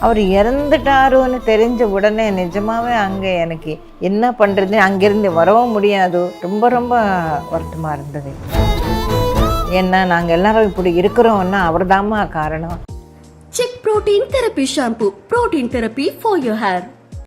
அவர் இறந்துட்டாருன்னு தெரிஞ்ச உடனே நிஜமாவே அங்கே எனக்கு என்ன பண்ணுறது, அங்கேருந்து வரவும் முடியாது. ரொம்ப ரொம்ப வருத்தமாக இருந்தது. ஏன்னா நாங்கள் எல்லாரும் இப்படி இருக்கிறோம்னா அவர் தாம்மா காரணம். Check Protein Therapy Shampoo. Protein Therapy for your hair.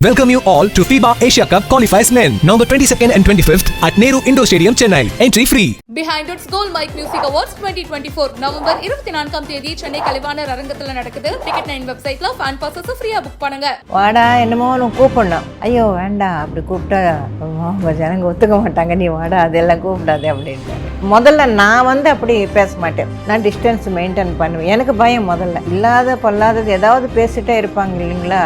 Welcome you all to FIBA Asia Cup Qualifiers Men, November 22nd and 25th at Nehru Indoor Stadium, Chennai. Entry free. Behind Its Gold Mike Music Awards 2024 November 24ஆம் தேதி சென்னை கலைவாணர் அரங்கத்தில் நடக்குது. Ticket 9 வெப்சைட்ல fan bosses ஃப்ரீயா book பண்ணுங்க. வாடா என்னமோ உனக்கு கூப்பிடணும். ஐயோ வேண்டாம், அப்படி கூப்பிட்டா அவங்க ஜனங்க ஒத்துக்க மாட்டாங்க, நீ வாடா அதெல்லாம் கூப்பிடாது அப்படின்ட்டு. முதல்ல நான் அப்படி பேச மாட்டேன், நான் டிஸ்டன்ஸ் மெயின்டைன் பண்ணுவேன். எனக்கு பயம் முதல்ல. இல்லாத பொல்லாதது ஏதாவது பேசிட்டே இருப்பாங்க இல்லைங்களா.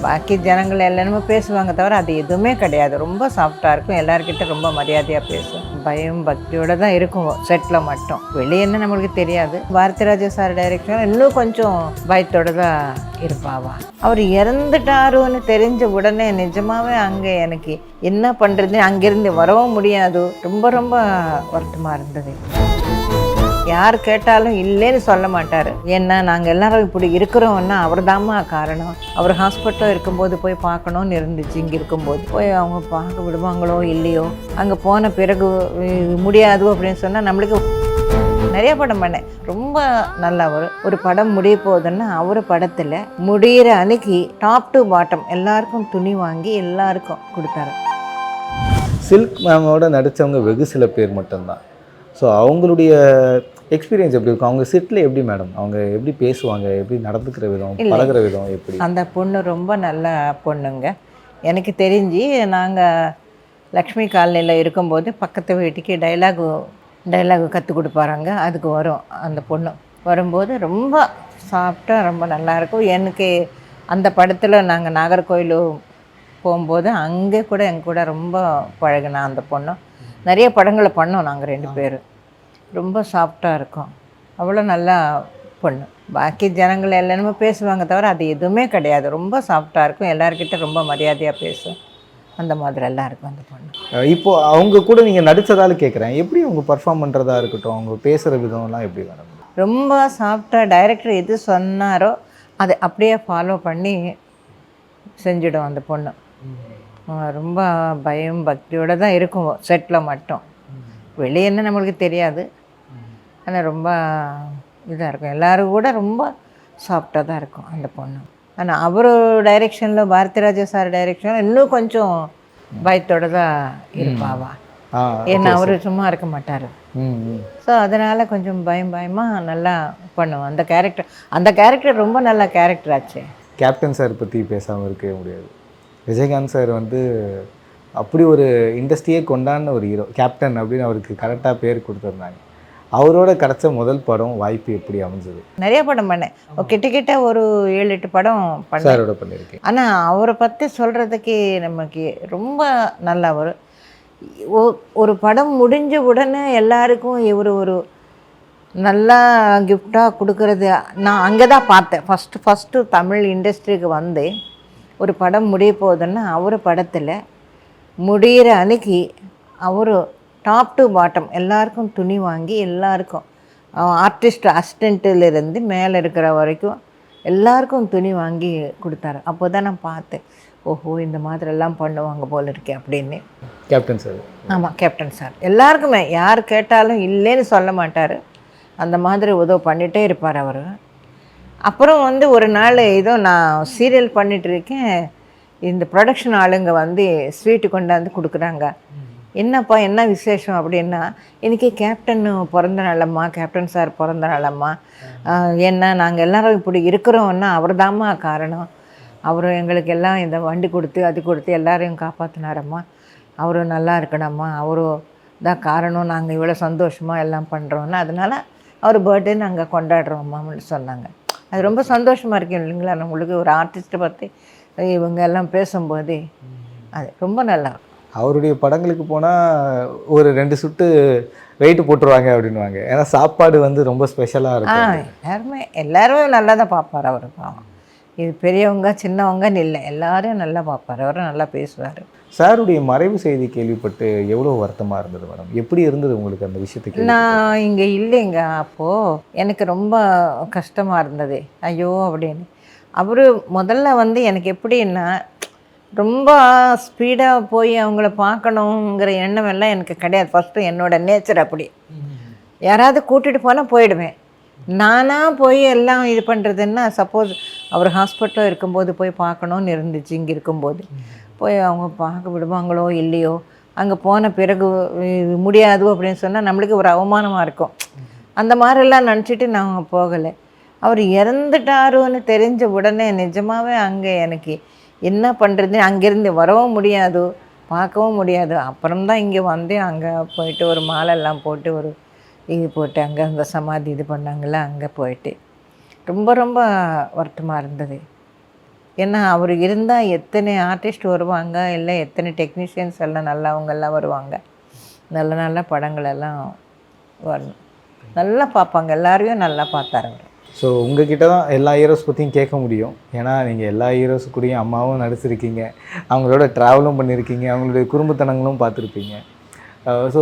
பாக்கி ஜனங்கள் எல்லாருமே பேசுவாங்க தவிர அது எதுவுமே கிடையாது. ரொம்ப சாஃப்டாக இருக்கும், எல்லாருக்கிட்ட ரொம்ப மரியாதையாக பேசும். பயம் பக்தியோடு தான் இருக்கும் செட்டில் மட்டும். வெளியேன்னு நம்மளுக்கு தெரியாது. பாரதிராஜா சார் டைரக்ஷன் இன்னும் கொஞ்சம் பயத்தோடு தான் இருப்பாவா. அவர் இறந்துட்டாருன்னு தெரிஞ்ச உடனே நிஜமாவே அங்கே எனக்கு என்ன பண்ணுறது, அங்கேருந்து வரவும் முடியாது. ரொம்ப ரொம்ப வருத்தமாக இருந்தது. யார் கேட்டாலும் இல்லைன்னு சொல்ல மாட்டார். ஏன்னா நாங்கள் எல்லாரும் இப்படி இருக்கிறோம்னா அவர் தாம்மா காரணம். அவர் ஹாஸ்பிட்டலில் இருக்கும்போது போய் பார்க்கணுன்னு இருந்துச்சு. இங்கே இருக்கும்போது போய் அவங்க பார்க்க விடுவாங்களோ இல்லையோ, அங்கே போன பிறகு முடியாது அப்படின்னு சொன்னால் நம்மளுக்கு நிறைய படம் பண்ணேன். ரொம்ப நல்லா ஒரு படம் முடிய போகுதுன்னா அவர் படத்தில் முடிகிற அன்னைக்கு டாப் டு பாட்டம் எல்லாருக்கும் துணி வாங்கி எல்லாருக்கும் கொடுத்தாரு. சில்க் மேமோட நடித்தவங்க வெகு சில பேர் மட்டும்தான். ஸோ அவங்களுடைய எக்ஸ்பீரியன்ஸ் எப்படி இருக்கும்? அவங்க செட்டில் எப்படி மேடம், அவங்க எப்படி பேசுவாங்க, எப்படி நடந்துக்கிற விதம், பழகிற விதம் எப்படி? அந்த பொண்ணு ரொம்ப நல்ல பொண்ணுங்க. எனக்கு தெரிஞ்சு நாங்கள் லக்ஷ்மி காலனியில் இருக்கும்போது பக்கத்து வீட்டுக்கு டைலாகு கற்றுக் கொடுப்பாராங்க. அதுக்கு வரும் அந்த பொண்ணு. வரும்போது ரொம்ப சாஃப்டாக ரொம்ப நல்லாயிருக்கும். எனக்கு அந்த படத்தில் நாங்கள் நாகர்கோயில் போகும்போது அங்கே கூட எங்கள் கூட ரொம்ப பழகினா அந்த பொண்ணு. நிறைய படங்களை பண்ணோம் நாங்கள் 2 பேரும். ரொம்ப சாஃப்டாக இருக்கும். அவ்வளோ நல்லா பொண்ணு. பாக்கி ஜனங்கள் எல்லாருமே பேசுவாங்க தவிர அது எதுவுமே கிடையாது. ரொம்ப சாஃப்டாக இருக்கும், எல்லாருக்கிட்ட ரொம்ப மரியாதையாக பேசும். அந்த மாதிரி எல்லாம் இருக்கும் அந்த பொண்ணு. இப்போது அவங்க கூட நீங்கள் நடித்ததால கேட்குறேன், எப்படி அவங்க பர்ஃபார்ம் பண்ணுறதா இருக்கட்டும், அவங்க பேசுகிற விதம்லாம் எப்படி மேடம்? ரொம்ப சாஃப்டாக டைரக்டர் எது சொன்னாரோ அதை அப்படியே ஃபாலோ பண்ணி செஞ்சிடும் அந்த பொண்ணு. ரொம்ப பயம் பக்தியோடு தான் இருக்கும் செட்டில் மட்டும். வெளியேன்னு நம்மளுக்கு தெரியாது. ஆனால் ரொம்ப இதாக இருக்கும். எல்லோரும் கூட ரொம்ப சாஃப்டாக தான் இருக்கும் அந்த பொண்ணு. ஆனால் அவர் டைரெக்ஷனில் பாரதிராஜா சார் டைரெக்ஷனில் இன்னும் கொஞ்சம் பயத்தோடு தான் இருப்பாவா. ஏன்னா அவர் சும்மா இருக்க மாட்டார். ஸோ அதனால் கொஞ்சம் பயமாக நல்லா பண்ணுவோம். அந்த கேரக்டர் ரொம்ப நல்ல கேரக்டர் ஆச்சு. கேப்டன் சார் பற்றி பேசாமல் இருக்கவே முடியாது. விஜயகாந்த் சார் அப்படி ஒரு இண்டஸ்ட்ரியே கொண்டாடின ஒரு ஹீரோ. கேப்டன் அப்படின்னு அவருக்கு கரெக்டாக பேர் கொடுத்துருந்தாங்க. அவரோட கிடச்ச முதல் படம் வாய்ப்பு எப்படி அமைஞ்சது? நிறைய படம் பண்ணேன். கிட்ட ஒரு 7-8 படம் பண்ணேன். சாரோட பண்ணியிருக்கேன். ஆனால் அவரை பற்றி சொல்கிறதுக்கு நமக்கு ரொம்ப நல்லா ஒரு படம் முடிஞ்ச உடனே எல்லாருக்கும் இவர் ஒரு நல்லா கிஃப்டாக கொடுக்கறது நான் அங்கே தான் பார்த்தேன். ஃபஸ்ட்டு தமிழ் இண்டஸ்ட்ரிக்கு வந்து ஒரு படம் முடிய போகுதுன்னா அவர் படத்தில் முடிகிற அன்னைக்கு அவர் டாப் டு பாட்டம் எல்லாருக்கும் துணி வாங்கி எல்லாருக்கும் ஆர்டிஸ்ட் அசிஸ்டண்ட்டிலிருந்து மேலே இருக்கிற வரைக்கும் எல்லாருக்கும் துணி வாங்கி கொடுத்தாரு. அப்போ தான் நான் பார்த்தேன், ஓஹோ இந்த மாதிரிலாம் பண்ணுவாங்க போல் இருக்கே அப்படின்னு. Captain sir. ஆமாம், கேப்டன் சார் எல்லாருக்குமே யார் கேட்டாலும் இல்லைன்னு சொல்ல மாட்டார். அந்த மாதிரி உதவி பண்ணிகிட்டே இருப்பார் அவர். அப்புறம் ஒரு நாள் ஏதோ நான் சீரியல் பண்ணிகிட்ருக்கேன். இந்த ப்ரொடக்ஷன் ஆளுங்க ஸ்வீட்டு கொண்டாந்து கொடுக்குறாங்க. என்னப்பா என்ன விசேஷம் அப்படின்னா, இன்றைக்கி கேப்டன் பிறந்த நாளம்மா, கேப்டன் சார் பிறந்த நாளம்மா. ஏன்னா நாங்கள் எல்லாரும் இப்படி இருக்கிறோம்னா அவர் தாம்மா காரணம். அவர் எங்களுக்கு எல்லாம் இந்த வண்டி கொடுத்து அது கொடுத்து எல்லாரையும் காப்பாற்றினாரம்மா. அவரும் நல்லா இருக்கணும்மா, அவரும் தான் காரணம். நாங்கள் இவ்வளோ சந்தோஷமாக எல்லாம் பண்ணுறோன்னா அதனால் அவர் பர்த்டே நாங்கள் கொண்டாடுறோம்மான்னு சொன்னாங்க. அது ரொம்ப சந்தோஷமாக இருக்கும் இல்லைங்களா. நம்மளுக்கு ஒரு ஆர்டிஸ்ட்டை பற்றி இவங்க எல்லாம் பேசும்போது அது ரொம்ப நல்லா. அவருடைய படங்களுக்கு போனால் ஒரு 2 சுட்டு வெயிட்டு போட்டுருவாங்க அப்படின்வாங்க. ஏன்னா சாப்பாடு ரொம்ப ஸ்பெஷலாக இருக்கும். எல்லாருமே நல்லா தான் பார்ப்பார் அவர். பாவம், இது பெரியவங்க சின்னவங்கன்னு இல்லை, எல்லாரும் நல்லா பார்ப்பார். அவரும் நல்லா பேசுவார். சாருடைய மறைவு செய்தி கேள்விப்பட்டு எவ்வளோ வருத்தமாக இருந்தது மேடம்? எப்படி இருந்தது உங்களுக்கு அந்த விஷயத்துக்கு? நான் இங்கே இல்லைங்க அப்போது. எனக்கு ரொம்ப கஷ்டமாக இருந்தது. ஐயோ அப்படின்னு. அவர் முதல்ல வந்து எனக்கு எப்படின்னா ரொம்ப ஸ்பீடாக போய் அவங்கள பார்க்கணுங்கிற எண்ணம் எல்லாம் எனக்கு கிடையாது. ஃபஸ்ட்டு என்னோடய நேச்சர் அப்படி. யாராவது கூட்டிகிட்டு போனால் போயிடுவேன். நானாக போய் எல்லாம் இது பண்ணுறதுன்னா, சப்போஸ் அவர் ஹாஸ்பிட்டலில் இருக்கும்போது போய் பார்க்கணுன்னு இருந்துச்சு. இங்கே இருக்கும்போது போய் அவங்க பார்க்க விடுவாங்களோ இல்லையோ, அங்கே போன பிறகு இது முடியாது அப்படின்னு சொன்னால் நம்மளுக்கு ஒரு அவமானமாக இருக்கும். அந்த மாதிரிலாம் நினச்சிட்டு நான் போகலை. அவர் இறந்துட்டாருன்னு தெரிஞ்ச உடனே நிஜமாகவே அங்கே எனக்கு என்ன பண்ணுறது, அங்கேருந்து வரவும் முடியாது, பார்க்கவும் முடியாது. அப்புறம்தான் இங்கே வந்து அங்கே போயிட்டு ஒரு மாலைலாம் போட்டு ஒரு இது போட்டு அங்கே அந்த சமாதி இது பண்ணாங்கள, அங்கே போயிட்டு ரொம்ப ரொம்ப வருத்தமாக இருந்தது. ஏன்னா அவர் இருந்தால் எத்தனை ஆர்டிஸ்ட் வருவாங்க, இல்லை எத்தனை டெக்னீஷியன்ஸ் எல்லாம் நல்லவங்கெல்லாம் வருவாங்க, நல்ல நல்ல படங்களெல்லாம் வரணும், நல்லா பார்ப்பாங்க, எல்லாரையும் நல்லா பார்த்தார் அவர். ஸோ உங்ககிட்ட தான் எல்லா ஹீரோஸ் பற்றியும் கேட்க முடியும். ஏன்னா நீங்கள் எல்லா ஹீரோஸ் கூடயும் அம்மாவும் நடிச்சிருக்கீங்க, அவங்களோட ட்ராவலும் பண்ணியிருக்கீங்க, அவங்களுடைய குறும்புத்தனங்களும் பார்த்துருப்பீங்க. So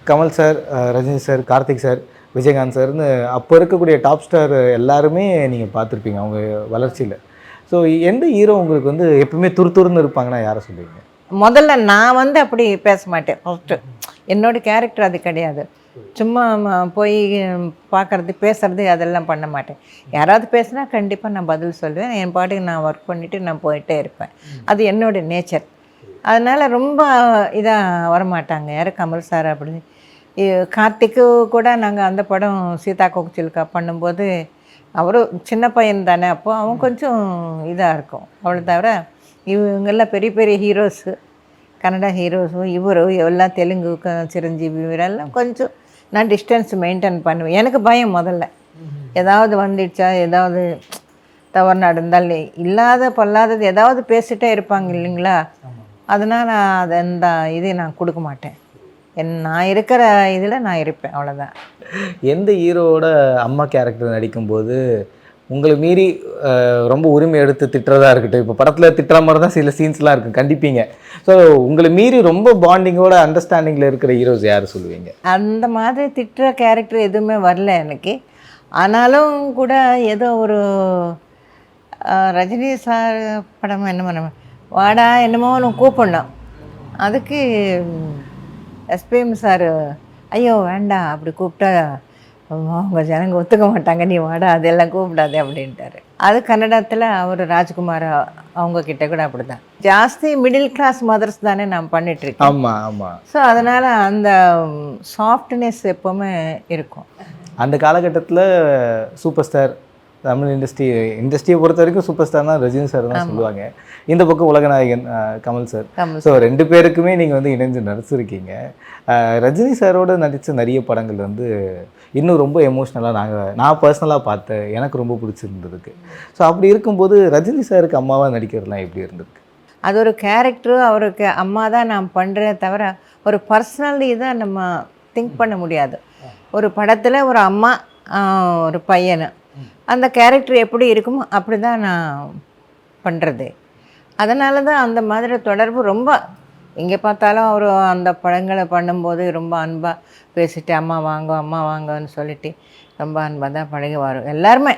Kamal sir, Rajini sir, Karthik sir, Vijayakanth சார்னு அப்போ இருக்கக்கூடிய டாப் ஸ்டார் எல்லாருமே நீங்கள் பார்த்துருப்பீங்க அவங்க வளர்ச்சியில். ஸோ எந்த ஹீரோ உங்களுக்கு வந்து எப்பவுமே துருத்துருன்னு இருப்பாங்கன்னா யாரை சொல்லுவீங்க? முதல்ல நான் வந்து அப்படி பேச மாட்டேன். ஃபஸ்ட்டு என்னோடய கேரக்டர் அது கிடையாது. சும்மா போய் பார்க்குறது பேசுறது அதெல்லாம் பண்ண மாட்டேன். யாராவது பேசுனா கண்டிப்பாக நான் பதில் சொல்லுவேன். என் பாட்டுக்கு நான் ஒர்க் பண்ணிவிட்டு நான் போயிட்டே இருப்பேன். அது என்னோடய நேச்சர். அதனால் ரொம்ப இதாக வரமாட்டாங்க யார் கமல் சார் அப்படின்னு. கார்த்திக்கு கூட நாங்கள் அந்த படம் சீதா கோகிச்சில்கா பண்ணும்போது அவரும் சின்ன பையன் தானே, அப்போது அவன் கொஞ்சம் இதாக இருக்கும். அவ்வளோ தவிர இவங்கெல்லாம் பெரிய பெரிய ஹீரோஸு, கன்னடா ஹீரோஸும் இவரும் எல்லாம் தெலுங்கு சிரஞ்சீவி இவரெல்லாம் கொஞ்சம் நான் டிஸ்டன்ஸ் மெயின்டைன் பண்ணுவேன். எனக்கு பயம் முதல்ல. ஏதாவது வந்துடுச்சா, ஏதாவது தவறு நடந்தால் இல்லாத பொல்லாதது ஏதாவது பேசிகிட்டே இருப்பாங்க இல்லைங்களா, அதனால் அது அந்த இது நான் கொடுக்க மாட்டேன். நான் இருக்கிற இதில் நான் இருப்பேன், அவ்வளோதான். எந்த ஹீரோவோட அம்மா கேரக்டர் நடிக்கும்போது உங்களை மீறி ரொம்ப உரிமை எடுத்து திட்டுறதா இருக்கட்டும், இப்போ படத்தில் திட்டுற மாதிரி தான் சில சீன்ஸ்லாம் இருக்கும், கண்டிப்பீங்க. ஸோ உங்களை மீறி ரொம்ப பாண்டிங்கோட அண்டர்ஸ்டாண்டிங்கில் இருக்கிற ஹீரோஸ் யார் சொல்லுவீங்க? அந்த மாதிரி திட்டுற கேரக்டர் எதுவுமே வரல எனக்கு. ஆனாலும் கூட ஏதோ ஒரு ரஜினி சார் படம் என்ன பண்ண வாடா என்னமோ ஒன்று கூப்பிடணும், அதுக்கு எஸ்பிஎம் சார் ஐயோ வேண்டாம் அப்படி கூப்பிட்டா அவங்க ஜனங்க ஒத்துக்க மாட்டாங்க, நீ வாடா அதெல்லாம் கூப்பிடாதே அப்படின்ட்டாரு. அது கன்னடத்தில் அவர் ராஜ்குமார் அவங்கக்கிட்ட கூட அப்படி தான். ஜாஸ்தி மிடில் கிளாஸ் மதர்ஸ் தானே நான் பண்ணிகிட்ருக்கேன். ஆமாம் ஆமாம். ஸோ அதனால் அந்த சாஃப்ட்னஸ் எப்போவுமே இருக்கும். அந்த காலகட்டத்தில் சூப்பர் ஸ்டார் தமிழ் இண்டஸ்ட்ரியை பொறுத்த வரைக்கும் சூப்பர் ஸ்டார் தான் ரஜினி சார் தான் சொல்லுவாங்க. இந்த பக்கம் உலகநாயகன் கமல் சார். ஸோ 2 பேருக்குமே நீங்கள் வந்து இணைஞ்சு நடிச்சிருக்கீங்க. ரஜினி சாரோட நடித்த நிறைய படங்கள் வந்து இன்னும் ரொம்ப எமோஷ்னலாக நான் பர்சனலாக பார்த்தேன், எனக்கு ரொம்ப பிடிச்சிருந்ததுக்கு. ஸோ அப்படி இருக்கும்போது ரஜினி சாருக்கு அம்மாவாக நடிக்கிறதுலாம் எப்படி இருந்திருக்கு? அது ஒரு கேரக்டரு, அவருக்கு அம்மா தான் நான் பண்ணுறேன் தவிர ஒரு பர்சனலி தான் நம்ம திங்க் பண்ண முடியாது. ஒரு படத்தில் ஒரு அம்மா ஒரு பையனு அந்த கேரக்டர் எப்படி இருக்குமோ அப்படி தான் நான் பண்ணுறது. அதனால தான் அந்த மாதிரி தொடர்பு ரொம்ப எங்கே பார்த்தாலும் அவர் அந்த படங்களை பண்ணும்போது ரொம்ப அன்பாக பேசிட்டு அம்மா வாங்கன்னு சொல்லிட்டு ரொம்ப அன்பாக தான் பழகி வரும். எல்லாருமே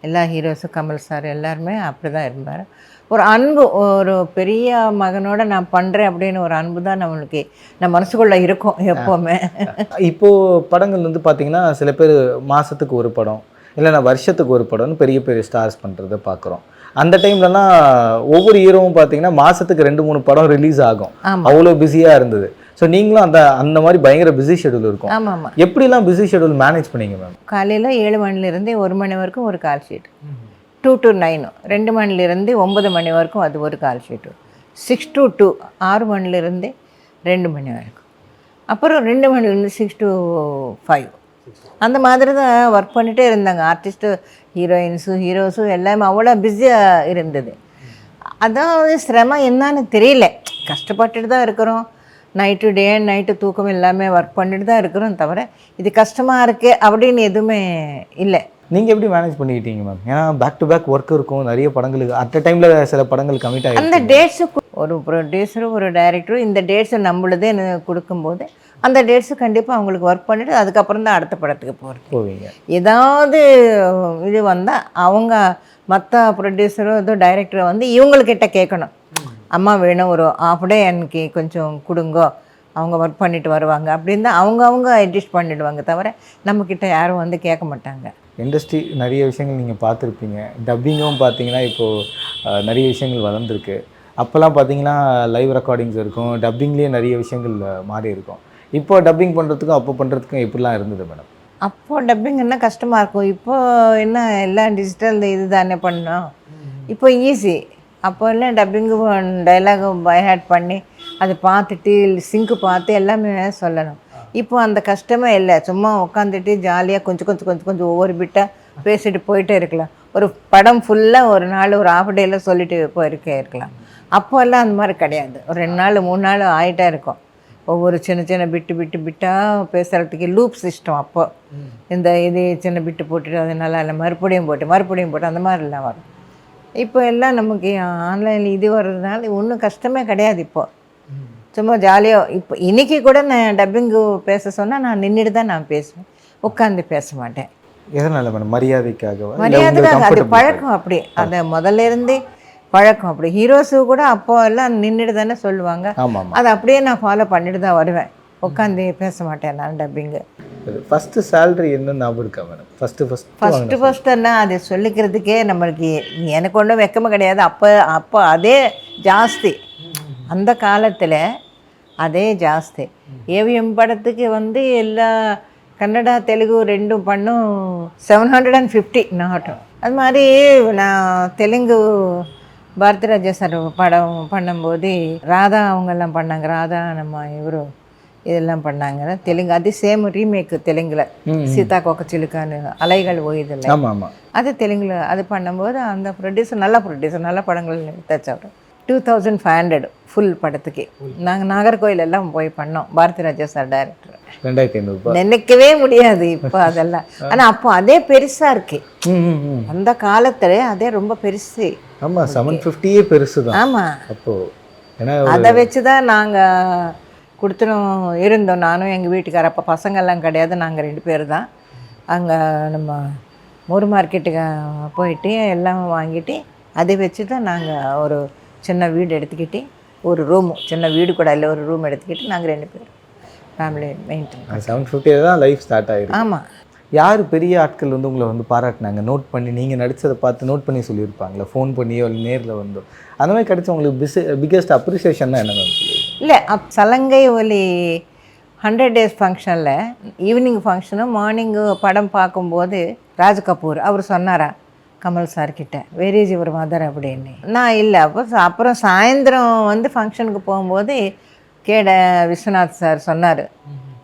எல்லா ஹீரோஸும் கமல் சார் எல்லாருமே அப்படி தான் இருந்தார். ஒரு அன்பு, ஒரு பெரிய மகனோட நான் பண்ணுறேன் அப்படின்னு ஒரு அன்பு தான் நம்மளுக்கு நம்ம மனசுக்குள்ளே இருக்கும் எப்போவுமே. இப்போது படங்கள் வந்து பார்த்திங்கன்னா சில பேர் மாதத்துக்கு ஒரு படம் இல்லைனா வருஷத்துக்கு ஒரு படம்னு பெரிய பெரிய ஸ்டார்ஸ் பண்ணுறதை பார்க்குறோம். அந்த டைம்லலாம் ஒவ்வொரு ஹீரோவும் பார்த்தீங்கன்னா மாதத்துக்கு 2-3 படம் ரிலீஸ் ஆகும். அவ்வளோ பிஸியாக இருந்தது. ஸோ நீங்களும் அந்த மாதிரி பயங்கர பிஸி ஷெடியூல் இருக்கும். ஆமாம். எப்படிலாம் பிஸி ஷெடியூல் மேனேஜ் பண்ணீங்க மேம்? காலையில் 7 மணிலேருந்து 1 மணி வரைக்கும் ஒரு கால் ஷீட், 2 to 9, 2 மணிலேருந்து 9 மணி வரைக்கும் அது ஒரு கால் ஷீட்டு, 6 to 2 6 மணிலேருந்து 2 மணி வரைக்கும், அப்புறம் 2 மணிலேருந்து 6 to 5 அந்த மாதிரி தான் ஒர்க் பண்ணிகிட்டே இருந்தாங்க. ஆர்டிஸ்ட்டு, ஹீரோஸும் எல்லாமே அவ்வளோ பிஸியாக இருந்தது. அதாவது சிரமம் என்னன்னு தெரியல, கஷ்டப்பட்டுட்டு தான் இருக்கிறோம். டே அண்ட் நைட்டு தூக்கம் எல்லாமே ஒர்க் பண்ணிட்டு தான் இருக்கிறோம் தவிர இது கஷ்டமாக இருக்குது அப்படின்னு எதுவுமே இல்லை. நீங்கள் எப்படி மேனேஜ் பண்ணிக்கிட்டீங்க மேம்? ஏன்னா பேக் டு பேக் ஒர்க் இருக்கும், நிறைய படங்களுக்கு அட் அ டைமில் சில படங்கள் கமிட் அந்த ஆகிடும். டேட்ஸு ஒரு ப்ரொடியூசரும் ஒரு டைரக்டரும் இந்த டேட்ஸை நம்மளுதே கொடுக்கும்போது அந்த டேட்ஸு கண்டிப்பாக அவங்களுக்கு ஒர்க் பண்ணிவிட்டு அதுக்கப்புறம் தான் அடுத்த படத்துக்கு போகிறது. போவீங்க. ஏதாவது இது வந்தால் அவங்க மற்ற ப்ரொடியூசரோ ஏதோ டைரக்டரை வந்து இவங்கக்கிட்ட கேட்கணும். அம்மா வேணும், ஒரு ஆஃப் டே எனக்கு கொஞ்சம் கொடுங்கோ, அவங்க ஒர்க் பண்ணிட்டு வருவாங்க அப்படின்னு தான் அவங்க அட்ஜஸ்ட் பண்ணிவிடுவாங்க. தவிர நம்மக்கிட்ட யாரும் வந்து கேட்க மாட்டாங்க. இண்டஸ்ட்ரி நிறைய விஷயங்கள் நீங்கள் பார்த்துருப்பீங்க. டப்பிங்கும் பார்த்தீங்கன்னா இப்போது நிறைய விஷயங்கள் வளர்ந்துருக்கு. அப்போல்லாம் பார்த்தீங்கன்னா லைவ் ரெக்கார்டிங்ஸ் இருக்கும், டப்பிங்லேயே நிறைய விஷயங்கள் மாறி இருக்கும். இப்போ டப்பிங் பண்ணுறதுக்கும் அப்போ பண்ணுறதுக்கும் எப்படிலாம் இருந்தது மேடம்? அப்போது டப்பிங்கன்னா கஷ்டமாக இருக்கும். இப்போது என்ன எல்லாம் டிஜிட்டல் இது தானே பண்ணோம். இப்போ ஈஸி. அப்போ எல்லாம் டப்பிங்கு டைலாகு பைஹேட் பண்ணி அதை பார்த்துட்டு சிங்க்கு பார்த்து எல்லாமே சொல்லணும். இப்போ அந்த கஷ்டமே இல்லை. சும்மா உட்காந்துட்டு ஜாலியாக கொஞ்சம் ஒவ்வொரு பிட்டாக பேசிட்டு போயிட்டே இருக்கலாம். ஒரு படம் ஃபுல்லாக ஒரு நாள் ஒரு ஆஃப் டேயில் சொல்லிட்டு போயிருக்கே இருக்கலாம். அப்போல்லாம் அந்த மாதிரி கிடையாது. ஒரு 2 நாள் 3 நாள் ஆகிட்டே இருக்கும். ஒவ்வொரு சின்ன பிட்டாக பேசுகிறதுக்கு லூப் சிஸ்டம். அப்போ இந்த இது சின்ன பிட்டு போட்டுட்டு அது நல்லா இல்லை, மறுபடியும் போட்டு அந்த மாதிரிலாம் வரும். இப்போ எல்லாம் நமக்கு ஆன்லைனில் இது வர்றதுனால ஒன்றும் கஷ்டமே கிடையாது. இப்போது சும்மா ஜாலியாக இப்போ இன்றைக்கி கூட நான் டப்பிங்கு பேச சொன்னால் நான் நின்றுட்டு தான் நான் பேசுவேன், உட்காந்து பேச மாட்டேன். எதனால் மேடம்? மரியாதைக்காக? மரியாதைக்காக. அது பழக்கம் அப்படி, அதை முதல்ல இருந்தே பழக்கம் அப்படி. ஹீரோஸு கூட அப்போ எல்லாம் நின்றுட்டு தானே சொல்லுவாங்க. ஆமாம். அதை அப்படியே நான் ஃபாலோ பண்ணிட்டு தான் வருவேன். உட்காந்து பேச மாட்டேன் நான் டப்பிங்கு. ஃபஸ்ட்டு சேலரி என்ன ஞாபகம் இருக்கா மேடம்? ஃபஸ்ட்டுன்னா அது சொல்லிக்கிறதுக்கே நம்மளுக்கு எனக்கு ஒன்றும் வெக்கமாக கிடையாது. அப்போ அதே ஜாஸ்தி. அந்த காலத்தில் அதே ஜாஸ்தி. ஏவிஎம் படத்துக்கு வந்து எல்லா கன்னடா தெலுங்கு ரெண்டும் பண்ணும் 750 நாட்டும். அது மாதிரி நான் தெலுங்கு பாரதிராஜா சார் படம் பண்ணும்போது ராதா அவங்கெல்லாம் பண்ணாங்க. ராதா நம்ம இவரும் இதெல்லாம் பண்ணாங்க தெலுங்கு. அது சேம் ரீமேக்கு தெலுங்கில் சீதா கொக்கச்சிலுக்கான்னு அலைகள் ஓய்தில்லை. ஆமாம். அது தெலுங்கில் அது பண்ணும்போது அந்த ப்ரொடியூசர் நல்ல படங்கள் எடுத்தாச்சு. அவர் 2500 ஃபுல் படத்துக்கு. நாங்கள் நாகர்கோயில் எல்லாம் போய் பண்ணோம். Bharathiraja sir director. 2500 நினைக்கவே முடியாது இப்போ அதெல்லாம். ஆனால் அப்போ அதே பெருசாக இருக்கு. அந்த காலத்தில் அதே ரொம்ப பெருசு. ஆமாம், 750 பெருசு தான். ஆமாம். அப்போது ஏன்னா அதை வச்சு தான் நாங்கள் கொடுத்துனோம் இருந்தோம். நானும் எங்கள் வீட்டுக்கார. அப்போ பசங்கள்லாம் கிடையாது, நாங்கள் 2 பேர் தான். அங்கே நம்ம மூர் மார்க்கெட்டுக்கு போயிட்டு எல்லாம் வாங்கிட்டு அதை வச்சு தான் நாங்கள் ஒரு சின்ன வீடு எடுத்துக்கிட்டு, ஒரு ரூம், சின்ன வீடு கூட இல்லை, ஒரு ரூம் எடுத்துக்கிட்டு நாங்கள் 2 பேர் ஃபேமிலி மெயின்டைன். 750 தான் லைஃப் ஸ்டார்ட் ஆகிருக்கு. ஆமாம். யார் பெரிய ஆட்கள் வந்து உங்களை வந்து பாராட்டினாங்க? நோட் பண்ணி நீங்கள் நடித்ததை பார்த்து நோட் பண்ணி சொல்லியிருப்பாங்களா? ஃபோன் பண்ணியோ இல்லை நேரில் வந்தோ அந்த மாதிரி கிடைச்ச உங்களுக்கு பிக்கெஸ்ட் அப்ரிசியேஷன் தான் என்ன மேம் சொல்லுவீங்க? இல்லை, சலங்கை ஒலி 100 days ஃபங்க்ஷனில் ஈவினிங் ஃபங்க்ஷனும் மார்னிங்கு படம் பார்க்கும்போது ராஜ் கபூர் அவர் சொன்னாரா கமல் சார்கிட்ட, வெர் இஸ் யுவர் மதர் அப்படின்னு. நான் இல்லை. அப்புறம் சாயந்தரம் வந்து ஃபங்க்ஷனுக்கு போகும்போது விஸ்வநாத் சார் சொன்னார்,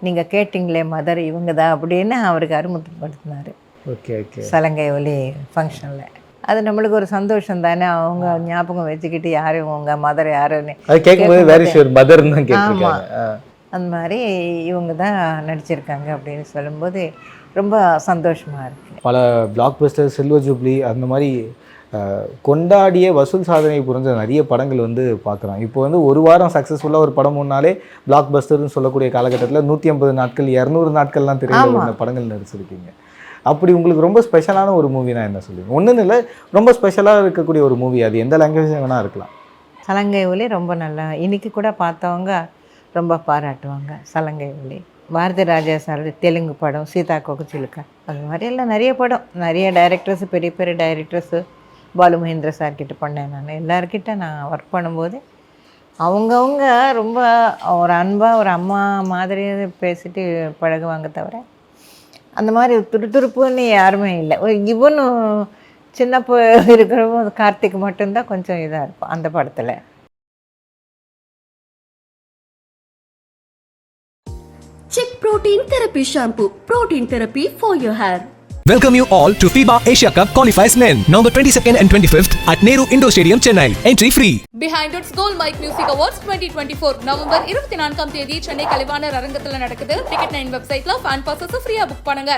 நீங்கள் கேட்டிங்களே மதர் இவங்க தான் அப்படின்னு அவருக்கு அறிமுகப்படுத்தினார். Okay okay. சலங்கை ஒலி ஃபங்க்ஷனில். அது நம்மளுக்கு ஒரு சந்தோஷம் தானே. அவங்க ஞாபகம் வச்சுக்கிட்டு யாரும் உங்கள் மதர் யாருன்னு அது கேட்கும்போது வேர் இஸ் யுவர் மதர்னு தான் கேட்டிருக்காங்க. அந்த மாதிரி இவங்க தான் நடிச்சிருக்காங்க அப்படின்னு சொல்லும்போது ரொம்ப சந்தோஷமாக இருக்குது. பல பிளாக் பஸ்டர், சில்வர் ஜூப்ளி அந்த மாதிரி கொண்டாடிய வசூல் சாதனை புரிஞ்ச நிறைய படங்கள் வந்து பார்க்குறோம். இப்போ வந்து ஒரு வாரம் சக்ஸஸ்ஃபுல்லாக ஒரு படம் முன்னாலே பிளாக் பஸ்டர்னு சொல்லக்கூடிய காலகட்டத்தில் 150 நாட்கள் 200 நாட்கள்லாம் திரையில படங்கள் நடிச்சிருக்கீங்க. அப்படி உங்களுக்கு ரொம்ப ஸ்பெஷலான ஒரு மூவினா என்ன சொல்லுவீங்க? ஒன்றுன்னு இல்லை, ரொம்ப ஸ்பெஷலாக இருக்கக்கூடிய ஒரு மூவி, அது எந்த லாங்குவேஜ் வேணால் இருக்கலாம். சலங்கை ஒலி ரொம்ப நல்லா, இன்னைக்கு கூட பார்த்தவங்க ரொம்ப பாராட்டுவாங்க. சலங்கை ஒலி பாரதி ராஜா சார் தெலுங்கு படம் சீதா கொக்கச்சிலுக்கா, அது மாதிரி எல்லாம் நிறைய படம், நிறைய டைரக்டர்ஸு, பெரிய பெரிய டைரக்டர்ஸு, பாலு மகேந்திர சார்கிட்ட பண்ணேன் நான். எல்லார்கிட்ட நான் ஒர்க் பண்ணும்போது அவங்கவுங்க ரொம்ப ஒரு அன்பாக ஒரு அம்மா மாதிரி பேசிட்டு பழகுவாங்க. தவிர அந்த மாதிரி துருதுருப்புன்னு யாருமே இல்லை. இவனும் சின்ன இருக்கிறவங்க கார்த்திக் மட்டும்தான் கொஞ்சம் இதாக இருப்பான் அந்த படத்தில். Check Protein Therapy Shampoo. Protein therapy for your hair. Welcome you all to FIBA Asia Cup Qualifiers Men, November 22nd and 25th at Nehru Indoor Stadium, Chennai. Entry free. Behind Its Gold Mike Music Awards 2024 November 24 Chennai Kalaivanar அரங்கத்தில் நடக்குது. Ticket9 வெப்சைட்ல fan bosses ஃப்ரீயா book பண்ணுங்க.